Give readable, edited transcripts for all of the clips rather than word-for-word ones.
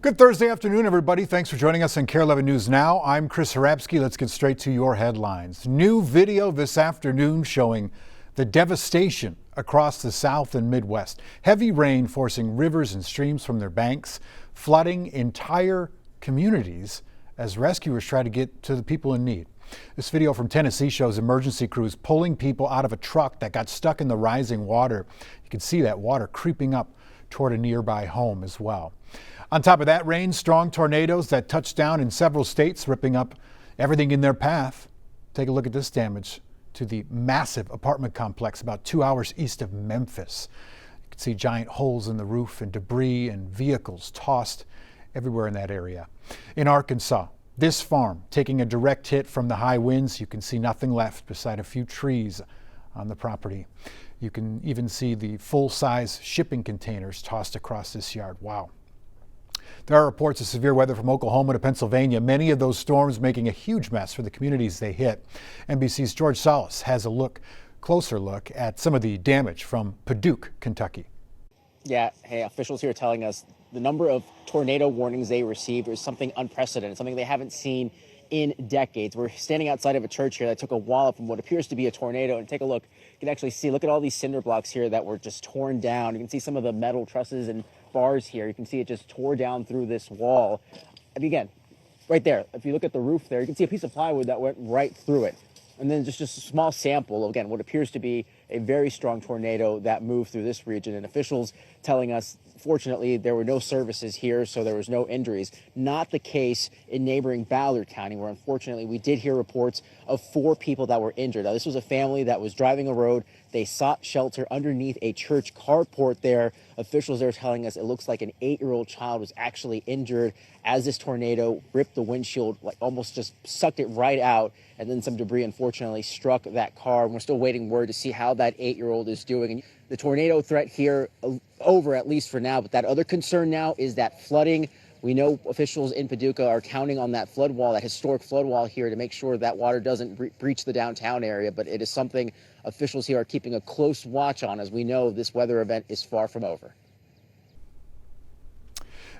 Good Thursday afternoon, everybody. Thanks for joining us on KARE 11 News Now. I'm Chris Harabsky. Let's get straight to your headlines. New video this afternoon showing the devastation across the South and Midwest. Heavy rain forcing rivers and streams from their banks, flooding entire communities as rescuers try to get to the people in need. This video from Tennessee shows emergency crews pulling people out of a truck that got stuck in the rising water. You can see that water creeping up toward a nearby home as well. On top of that rain, strong tornadoes that touched down in several states, ripping up everything in their path. Take a look at this damage to the massive apartment complex about 2 hours east of Memphis. You can see giant holes in the roof and debris and vehicles tossed everywhere in that area. In Arkansas, this farm taking a direct hit from the high winds. You can see nothing left beside a few trees on the property. You can even see the full-size shipping containers tossed across this yard. Wow. There are reports of severe weather from Oklahoma to Pennsylvania, many of those storms making a huge mess for the communities they hit. NBC's George Salas has a closer look at some of the damage from Paducah, Kentucky. Yeah, hey, officials here telling us the number of tornado warnings they received is something unprecedented, something they haven't seen in decades. We're standing outside of a church here that took a wallop from what appears to be a tornado, and take a look. You can actually see, look at all these cinder blocks here that were just torn down. You can see some of the metal trusses and bars here. You can see it just tore down through this wall. And again, right there, if you look at the roof there, you can see a piece of plywood that went right through it. And then just a small sample, again, what appears to be a very strong tornado that moved through this region. And officials telling us, fortunately, there were no services here, so there was no injuries. Not the case in neighboring Ballard County, where unfortunately we did hear reports of 4 people that were injured. Now, this was a family that was driving a road. They sought shelter underneath a church carport there. Officials there telling us it looks like an 8-year-old child was actually injured as this tornado ripped the windshield, like almost just sucked it right out. And then some debris, unfortunately, struck that car. We're still waiting word to see how that 8-year-old is doing. And the tornado threat here over, at least for now. But that other concern now is that flooding. We know officials in Paducah are counting on that flood wall, that historic flood wall here, to make sure that water doesn't breach the downtown area. But it is something officials here are keeping a close watch on, as we know this weather event is far from over.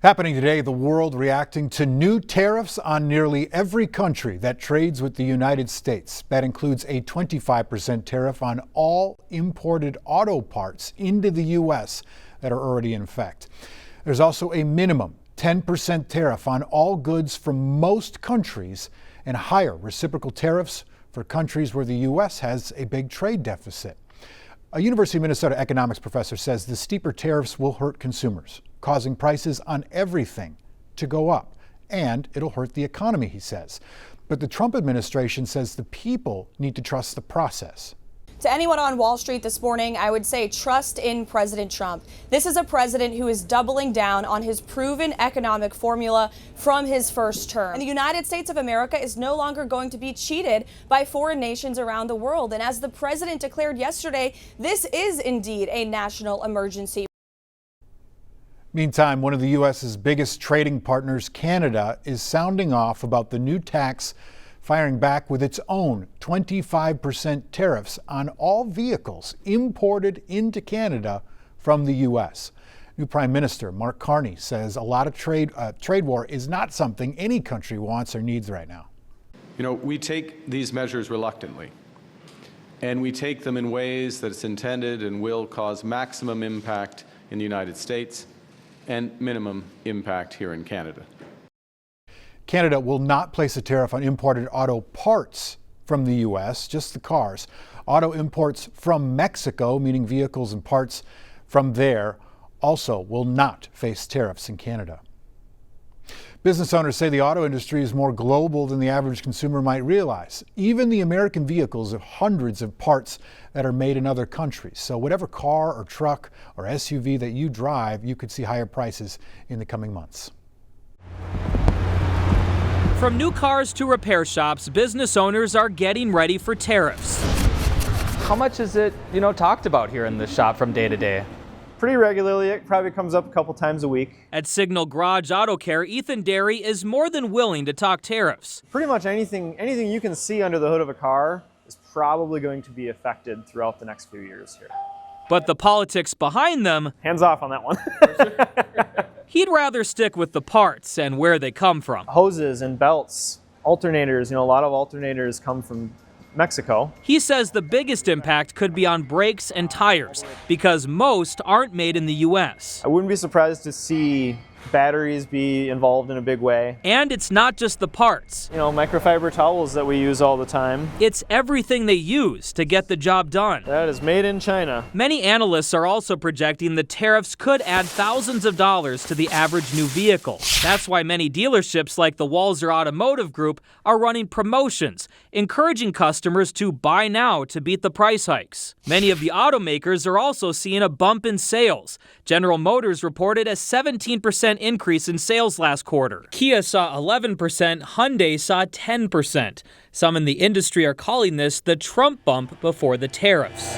Happening today, the world reacting to new tariffs on nearly every country that trades with the United States. That includes a 25% tariff on all imported auto parts into the U.S. that are already in effect. There's also a minimum 10% tariff on all goods from most countries and higher reciprocal tariffs for countries where the U.S. has a big trade deficit. A University of Minnesota economics professor says the steeper tariffs will hurt consumers, causing prices on everything to go up. And it'll hurt the economy, he says. But the Trump administration says the people need to trust the process. To anyone on Wall Street this morning, I would say trust in President Trump. This is a president who is doubling down on his proven economic formula from his first term. And the United States of America is no longer going to be cheated by foreign nations around the world. And as the president declared yesterday, this is indeed a national emergency. Meantime, one of the U.S.'s biggest trading partners, Canada, is sounding off about the new tax, firing back with its own 25% tariffs on all vehicles imported into Canada from the U.S. New Prime Minister Mark Carney says a lot of trade war is not something any country wants or needs right now. You know, we take these measures reluctantly, and we take them in ways that it's intended and will cause maximum impact in the United States and minimum impact here in Canada. Canada will not place a tariff on imported auto parts from the U.S., just the cars. Auto imports from Mexico, meaning vehicles and parts from there, also will not face tariffs in Canada. Business owners say the auto industry is more global than the average consumer might realize. Even the American vehicles have hundreds of parts that are made in other countries. So whatever car or truck or SUV that you drive, you could see higher prices in the coming months. From new cars to repair shops, business owners are getting ready for tariffs. How much is it, talked about here in the shop from day to day? Pretty regularly. It probably comes up a couple times a week. At Signal Garage Auto Care, Ethan Derry is more than willing to talk tariffs. Pretty much anything you can see under the hood of a car is probably going to be affected throughout the next few years here. But the politics behind them, hands off on that one. He'd rather stick with the parts and where they come from. Hoses and belts, alternators, a lot of alternators come from Mexico. He says the biggest impact could be on brakes and tires because most aren't made in the U.S. I wouldn't be surprised to see batteries be involved in a big way. And it's not just the parts. Microfiber towels that we use all the time. It's everything they use to get the job done. That is made in China. Many analysts are also projecting the tariffs could add thousands of dollars to the average new vehicle. That's why many dealerships like the Walser Automotive Group are running promotions, encouraging customers to buy now to beat the price hikes. Many of the automakers are also seeing a bump in sales. General Motors reported a 17% increase in sales last quarter. Kia saw 11%, Hyundai saw 10%. Some in the industry are calling this the Trump bump before the tariffs.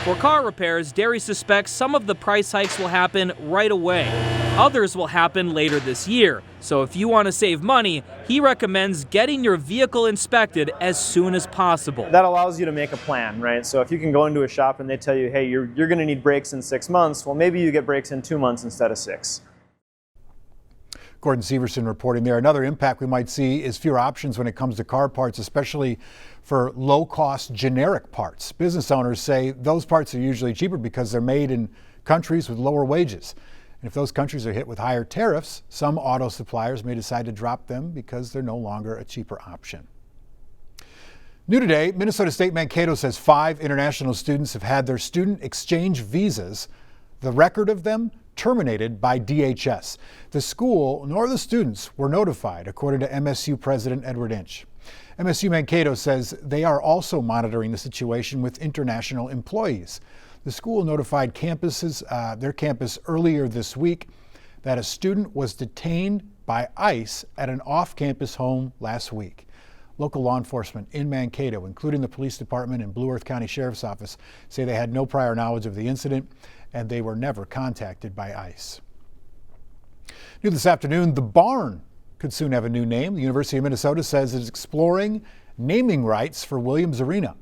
For car repairs, Derry suspects some of the price hikes will happen right away. Others will happen later this year. So if you want to save money, he recommends getting your vehicle inspected as soon as possible. That allows you to make a plan, right? So if you can go into a shop and they tell you, hey, you're going to need brakes in 6 months, well, maybe you get brakes in 2 months instead of 6. Gordon Severson reporting there. Another impact we might see is fewer options when it comes to car parts, especially for low-cost generic parts. Business owners say those parts are usually cheaper because they're made in countries with lower wages. And if those countries are hit with higher tariffs, some auto suppliers may decide to drop them because they're no longer a cheaper option. New today, Minnesota State Mankato says 5 international students have had their student exchange visas, the record of them terminated by DHS. The school nor the students were notified, according to MSU President Edward Inch. MSU Mankato says they are also monitoring the situation with international employees. The school notified their campus earlier this week that a student was detained by ICE at an off-campus home last week. Local law enforcement in Mankato, including the police department and Blue Earth County Sheriff's Office, say they had no prior knowledge of the incident and they were never contacted by ICE. New this afternoon, the barn could soon have a new name. The University of Minnesota says it's exploring naming rights for Williams Arena.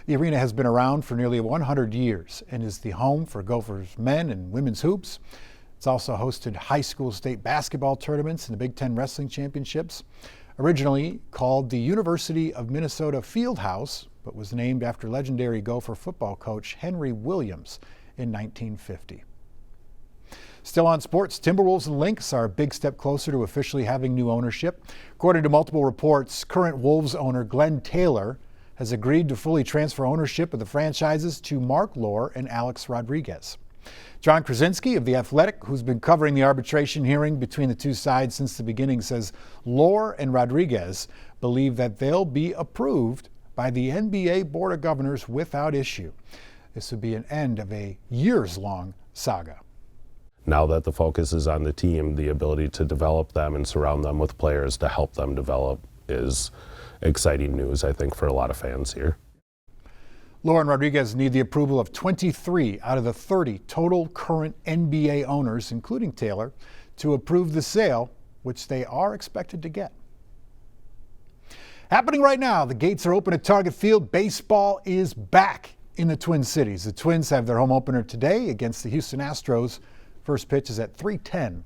The arena has been around for nearly 100 years and is the home for Gophers men and women's hoops. It's also hosted high school state basketball tournaments and the Big Ten Wrestling Championships. Originally called the University of Minnesota Fieldhouse, but was named after legendary Gopher football coach Henry Williams in 1950. Still on sports, Timberwolves and Lynx are a big step closer to officially having new ownership. According to multiple reports, current Wolves owner Glenn Taylor has agreed to fully transfer ownership of the franchises to Mark Lohr and Alex Rodriguez. John Krasinski of The Athletic, who's been covering the arbitration hearing between the two sides since the beginning, says Lohr and Rodriguez believe that they'll be approved by the NBA Board of Governors without issue. This would be an end of a years-long saga. Now that the focus is on the team, the ability to develop them and surround them with players to help them develop is exciting news, I think, for a lot of fans here. Lohr and Rodriguez need the approval of 23 out of the 30 total current NBA owners, including Taylor, to approve the sale, which they are expected to get. Happening right now, the gates are open at Target Field. Baseball is back in the Twin Cities. The Twins have their home opener today against the Houston Astros. First pitch is at 3:10.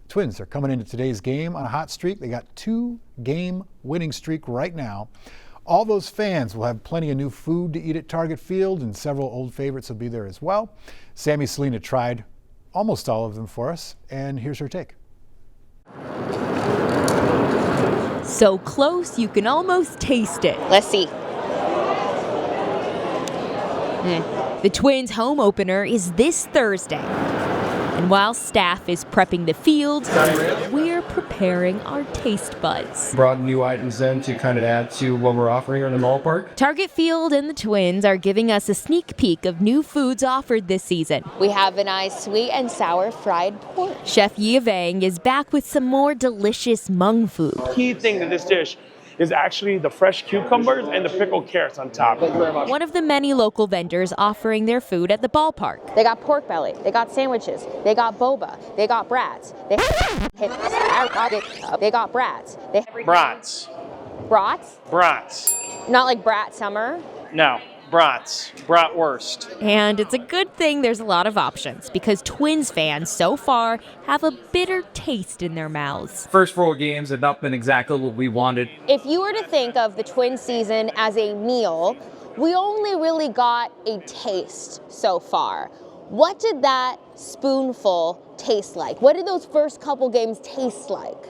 Twins are coming into today's game on a hot streak. They got 2-game winning streak right now. All those fans will have plenty of new food to eat at Target Field, and several old favorites will be there as well. Sammy Selena tried almost all of them for us, and here's her take. So close you can almost taste it. Let's see. The Twins' home opener is this Thursday. And while staff is prepping the field, we're preparing our taste buds. Brought new items in to kind of add to what we're offering here in the ballpark. Target Field and the Twins are giving us a sneak peek of new foods offered this season. We have a nice sweet and sour fried pork. Chef Yi Vang is back with some more delicious Hmong food. Key thing to this dish is actually the fresh cucumbers and the pickled carrots on top. One of the many local vendors offering their food at the ballpark. They got pork belly, they got sandwiches, they got boba, they got brats. They got brats. Brats. Brats? Brats. Not like Brat Summer? No. bratwurst. And it's a good thing there's a lot of options because Twins fans so far have a bitter taste in their mouths. First 4 games have not been exactly what we wanted. If you were to think of the Twins season as a meal, we only really got a taste so far. What did that spoonful taste like? What did those first couple games taste like?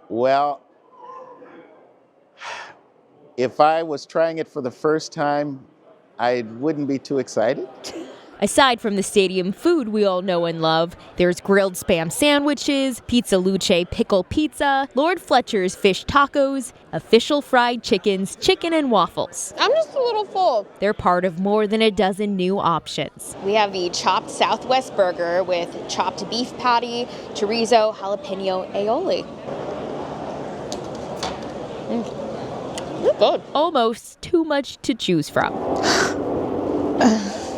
Well, if I was trying it for the first time, I wouldn't be too excited. Aside from the stadium food we all know and love, there's grilled Spam sandwiches, Pizza Luce pickle pizza, Lord Fletcher's fish tacos, official fried chickens, chicken and waffles. I'm just a little full. They're part of more than a dozen new options. We have the chopped Southwest burger with chopped beef patty, chorizo, jalapeno aioli. Good. Almost too much to choose from.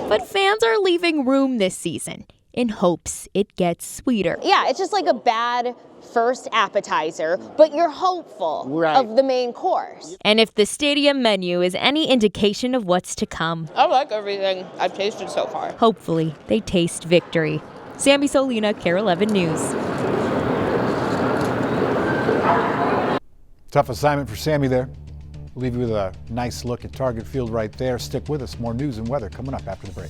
But fans are leaving room this season in hopes it gets sweeter. Yeah, it's just like a bad first appetizer, but you're hopeful of the main course. And if the stadium menu is any indication of what's to come, I like everything I've tasted so far. hopefully they taste victory. Sammy Solina, KARE 11 News. Tough assignment for Sammy there. We'll leave you with a nice look at Target Field right there. Stick with us. More news and weather coming up after the break.